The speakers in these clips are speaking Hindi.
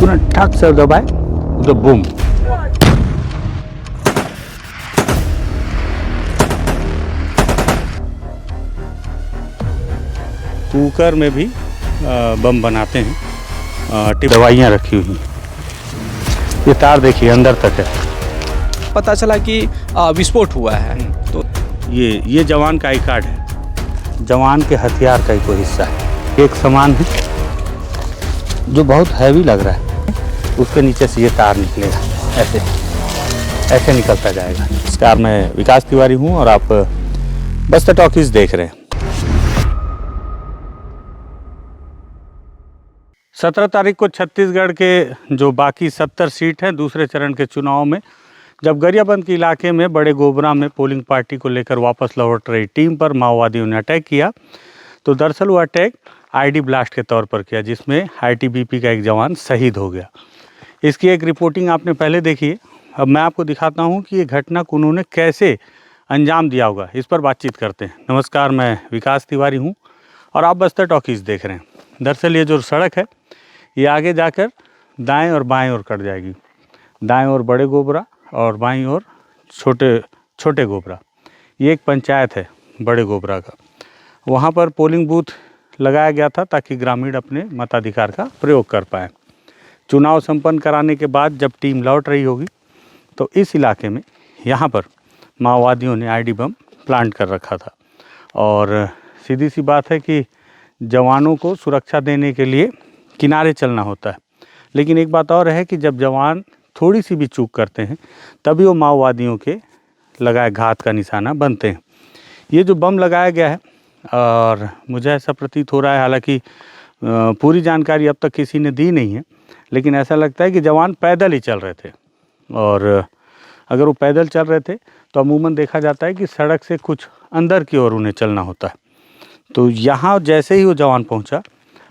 तुरंत ठक से दबाए तो बूम। कुकर में भी बम बनाते हैं, दवाइयाँ रखी हुई हैं। ये तार देखिए अंदर तक है। पता चला कि विस्फोट हुआ है। तो ये जवान का आई कार्ड है, जवान के हथियार का ही कोई हिस्सा है। एक सामान है जो बहुत हैवी लग रहा है, उसके नीचे से ये तार निकलेगा, ऐसे ऐसे निकलता जाएगा। नमस्कार, मैं विकास तिवारी हूँ और आप बस्तर टॉकीज देख रहे हैं। 17 तारीख को छत्तीसगढ़ के जो बाकी 70 सीट हैं दूसरे चरण के चुनाव में, जब गरियाबंद के इलाके में बड़े गोबरा में पोलिंग पार्टी को लेकर वापस लौट रही टीम पर माओवादियों ने अटैक किया, तो दरअसल वो अटैक आईडी ब्लास्ट के तौर पर किया, जिसमें आईटीबीपी का एक जवान शहीद हो गया। इसकी एक रिपोर्टिंग आपने पहले देखी है। अब मैं आपको दिखाता हूँ कि ये घटना को उन्होंने कैसे अंजाम दिया होगा। इस पर बातचीत करते हैं। नमस्कार, मैं विकास तिवारी हूँ और आप बस्तर टॉकीज़ देख रहे हैं। दरअसल ये जो सड़क है ये आगे जाकर दाएं और बाएं ओर कट जाएगी। दाएं ओर बड़े गोबरा और बाईं ओर छोटे गोबरा। ये एक पंचायत है बड़े गोबरा का। वहाँ पर पोलिंग बूथ लगाया गया था ताकि ग्रामीण अपने मताधिकार का प्रयोग कर पाएँ। चुनाव संपन्न कराने के बाद जब टीम लौट रही होगी तो इस इलाके में यहाँ पर माओवादियों ने आईडी बम प्लांट कर रखा था। और सीधी सी बात है कि जवानों को सुरक्षा देने के लिए किनारे चलना होता है, लेकिन एक बात और है कि जब जवान थोड़ी सी भी चूक करते हैं तभी वो माओवादियों के लगाए घात का निशाना बनते हैं। ये जो बम लगाया गया है, और मुझे ऐसा प्रतीत हो रहा है, हालांकि पूरी जानकारी अब तक किसी ने दी नहीं है, लेकिन ऐसा लगता है कि जवान पैदल ही चल रहे थे। और अगर वो पैदल चल रहे थे तो अमूमन देखा जाता है कि सड़क से कुछ अंदर की ओर उन्हें चलना होता है। तो यहाँ जैसे ही वो जवान पहुँचा,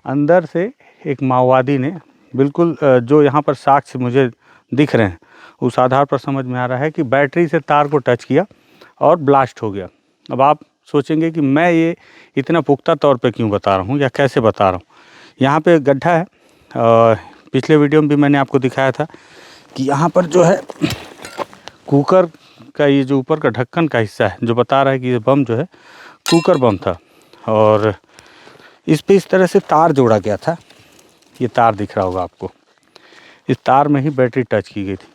अंदर से एक माओवादी ने बिल्कुल जो यहाँ पर साक्ष्य मुझे दिख रहे हैं उस आधार पर समझ में आ रहा है कि बैटरी से तार को टच किया और ब्लास्ट हो गया। अब आप सोचेंगे कि मैं ये इतना पुख्ता तौर पे क्यों बता रहा हूँ या कैसे बता रहा हूँ। यहाँ पे गड्ढा है, पिछले वीडियो में भी मैंने आपको दिखाया था कि यहाँ पर जो है कुकर का ये जो ऊपर का ढक्कन का हिस्सा है जो बता रहा है कि ये बम जो है कुकर बम था, और इस पे इस तरह से तार जोड़ा गया था। ये तार दिख रहा होगा आपको, इस तार में ही बैटरी टच की गई थी।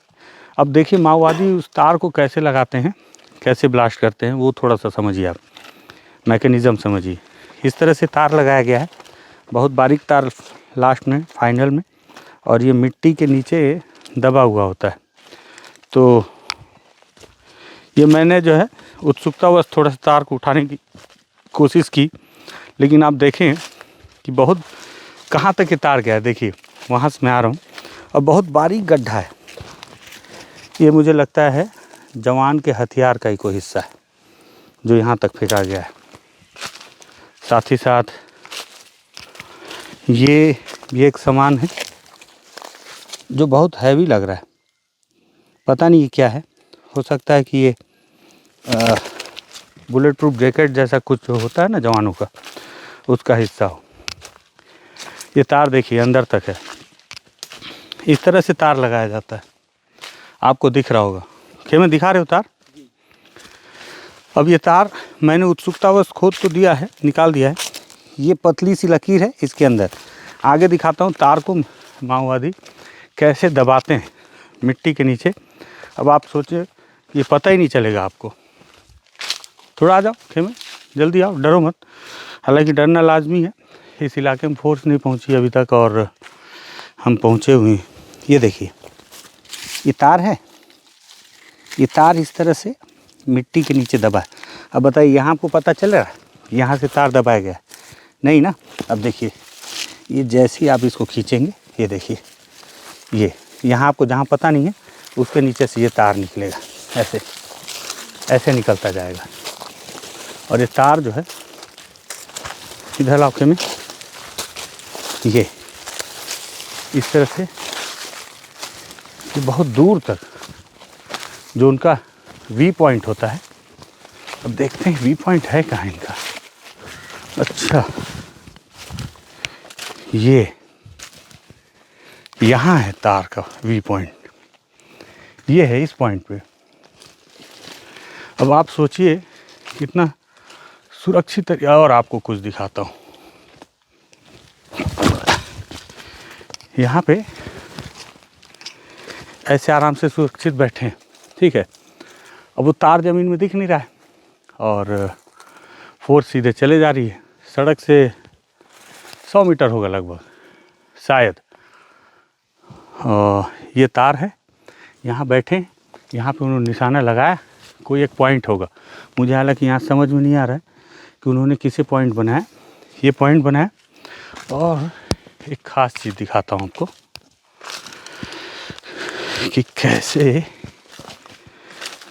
अब देखिए माओवादी उस तार को कैसे लगाते हैं, कैसे ब्लास्ट करते हैं, वो थोड़ा सा समझिए आप, मैकेनिज़्म समझिए। इस तरह से तार लगाया गया है, बहुत बारीक तार लास्ट में फाइनल में, और ये मिट्टी के नीचे दबा हुआ होता है। तो ये मैंने जो है उत्सुकतावश थोड़ा सा तार को उठाने की कोशिश की, लेकिन आप देखें कि बहुत कहाँ तक ये तार गया है। देखिए वहाँ से मैं आ रहा हूँ और बहुत बारीक गड्ढा है। ये मुझे लगता है जवान के हथियार का ही कोई हिस्सा है जो यहाँ तक फेंका गया है। साथ ही साथ ये एक सामान है जो बहुत हैवी लग रहा है, पता नहीं ये क्या है। हो सकता है कि ये बुलेट प्रूफ जैकेट जैसा कुछ जो होता है ना जवानों का, उसका हिस्सा हो। ये तार देखिए अंदर तक है। इस तरह से तार लगाया जाता है, आपको दिख रहा होगा। खेमे दिखा रहे हो तार? अब ये तार मैंने उत्सुकतावश खोद तो दिया है, निकाल दिया है। ये पतली सी लकीर है इसके अंदर। आगे दिखाता हूँ तार को माओवादी कैसे दबाते हैं मिट्टी के नीचे। अब आप सोचिए, ये पता ही नहीं चलेगा आपको। थोड़ा आ जाओ खेमे, जल्दी आओ, डरो मत। हालांकि डरना लाजमी है, इस इलाके में फोर्स नहीं पहुंची अभी तक और हम पहुंचे हुए हैं। ये देखिए ये तार है, ये तार इस तरह से मिट्टी के नीचे दबा है। अब बताइए यहाँ आपको पता चल रहा है यहाँ से तार दबाया गया है? नहीं ना। अब देखिए ये जैसे ही आप इसको खींचेंगे, ये देखिए ये यहाँ आपको जहाँ पता नहीं है उसके नीचे से ये तार निकलेगा, ऐसे ऐसे निकलता जाएगा। और ये तार जो है इधर इलाके में ये इस तरह से ये बहुत दूर तक जो उनका वी पॉइंट होता है। अब देखते हैं वी पॉइंट है कहाँ इनका। अच्छा यहाँ है तार का वी पॉइंट, ये है इस पॉइंट पे। अब आप सोचिए कितना सुरक्षित तरीका। और आपको कुछ दिखाता हूँ, यहाँ पे ऐसे आराम से सुरक्षित बैठे हैं, ठीक है। अब वो तार ज़मीन में दिख नहीं रहा है और फोर्स सीधे चले जा रही है। सड़क से 100 मीटर होगा लगभग शायद। ये तार है, यहाँ बैठे, यहाँ पे उन्होंने निशाना लगाया, कोई एक पॉइंट होगा। मुझे हालांकि यहाँ समझ में नहीं आ रहा है कि उन्होंने किसे पॉइंट बनाया। ये पॉइंट बनाया। और एक ख़ास चीज़ दिखाता हूँ आपको कि कैसे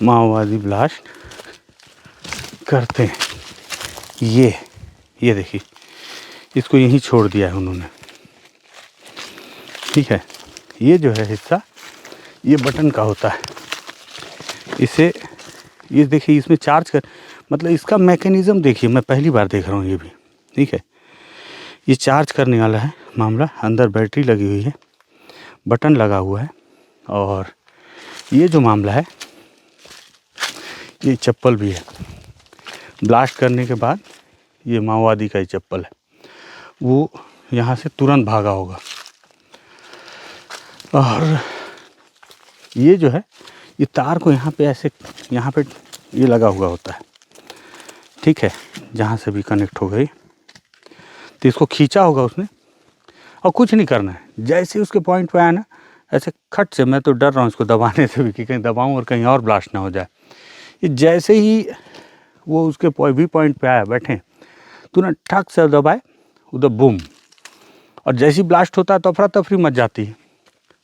माओवादी ब्लास्ट करते हैं। ये देखिए, इसको यहीं छोड़ दिया है उन्होंने, ठीक है। ये जो है हिस्सा, ये बटन का होता है। इसे ये देखिए, इसमें चार्ज कर, मतलब इसका मैकेनिज़्म देखिए, मैं पहली बार देख रहा हूँ ये भी, ठीक है। ये चार्ज करने वाला है मामला। अंदर बैटरी लगी हुई है, बटन लगा हुआ है। और ये जो मामला है, ये चप्पल भी है। ब्लास्ट करने के बाद ये माओवादी का ही चप्पल है, वो यहाँ से तुरंत भागा होगा। और ये जो है, ये तार को यहाँ पे ऐसे, यहाँ पे ये लगा हुआ होता है, ठीक है, जहाँ से भी कनेक्ट हो गई। तो इसको खींचा होगा उसने, और कुछ नहीं करना है। जैसे ही उसके पॉइंट पे आया ना, ऐसे खट से, मैं तो डर रहा हूँ इसको दबाने से भी कि कहीं दबाऊँ और कहीं और ब्लास्ट ना हो जाए। ये जैसे ही वो उसके वी पॉइंट पे आया, बैठे, तुरंत ठक से दबाए, उधर बूम। और जैसे ही ब्लास्ट होता है तो अफरा तफरी मच जाती है।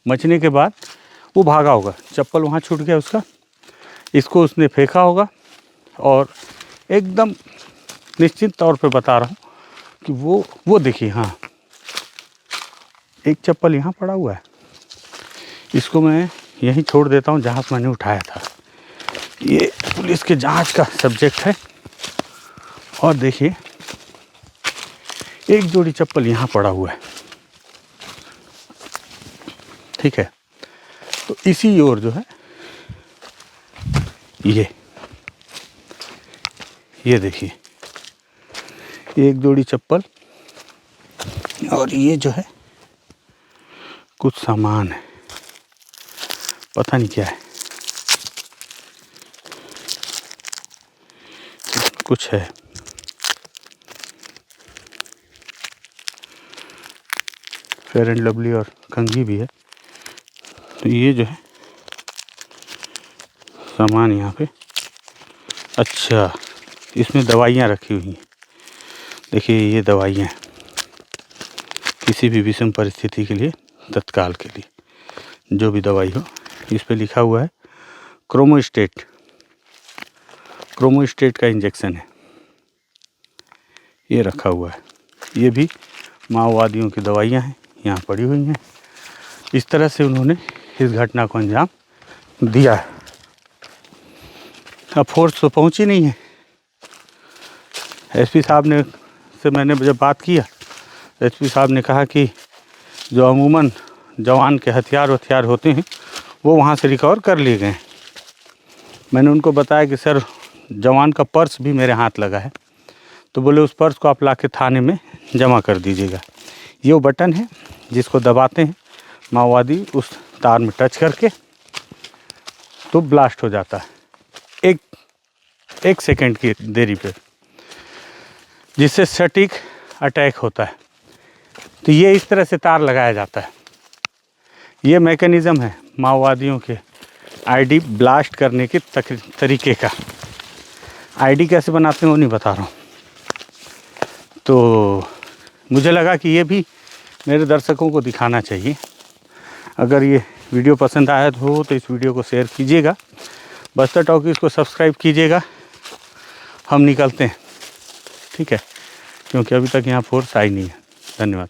मचने के बाद वो भागा होगा, चप्पल वहाँ छूट गया उसका, इसको उसने फेंका होगा। और एकदम निश्चित तौर पे बता रहा हूँ कि वो देखिए, हाँ, एक चप्पल यहाँ पड़ा हुआ है। इसको मैं यहीं छोड़ देता हूँ जहाँ से मैंने उठाया था। ये पुलिस के जांच का सब्जेक्ट है। और देखिए, एक जोड़ी चप्पल यहाँ पड़ा हुआ है, ठीक है। तो इसी ओर जो है, ये देखिए, एक जोड़ी चप्पल। और ये जो है कुछ सामान है, पता नहीं क्या है, कुछ है। फेयर एंड लवली और कंघी भी है। तो ये जो है सामान यहाँ पे, अच्छा, इसमें दवाइयाँ रखी हुई हैं। देखिए, ये दवाइयाँ किसी भी विषम परिस्थिति के लिए, तत्काल के लिए, जो भी दवाई हो। इस पे लिखा हुआ है क्रोमोस्टेट का इंजेक्शन है, ये रखा हुआ है। ये भी माओवादियों की दवाइयाँ हैं, यहाँ पड़ी हुई हैं। इस तरह से उन्होंने इस घटना को अंजाम दिया है। अब फोर्स तो पहुँची नहीं है। एसपी साहब ने से मैंने जब बात किया, एसपी साहब ने कहा कि जो अमूमन जवान के हथियार होते हैं, वो वहाँ से रिकवर कर लिए गए। मैंने उनको बताया कि सर, जवान का पर्स भी मेरे हाथ लगा है। तो बोले उस पर्स को आप लाके थाने में जमा कर दीजिएगा। ये वो बटन है जिसको दबाते हैं माओवादी, उस तार में टच करके तो ब्लास्ट हो जाता है एक सेकंड की देरी पे, जिससे सटीक अटैक होता है। तो ये इस तरह से तार लगाया जाता है। ये मैकेनिज़्म है माओवादियों के आईडी ब्लास्ट करने के तरीके का। आईडी कैसे बनाते हैं वो नहीं बता रहा हूँ। तो मुझे लगा कि ये भी मेरे दर्शकों को दिखाना चाहिए। अगर ये वीडियो पसंद आया तो इस वीडियो को शेयर कीजिएगा। बस्तर टॉकीज़ को सब्सक्राइब कीजिएगा। हम निकलते हैं, ठीक है, क्योंकि अभी तक यहाँ फोर्स आई नहीं है। धन्यवाद।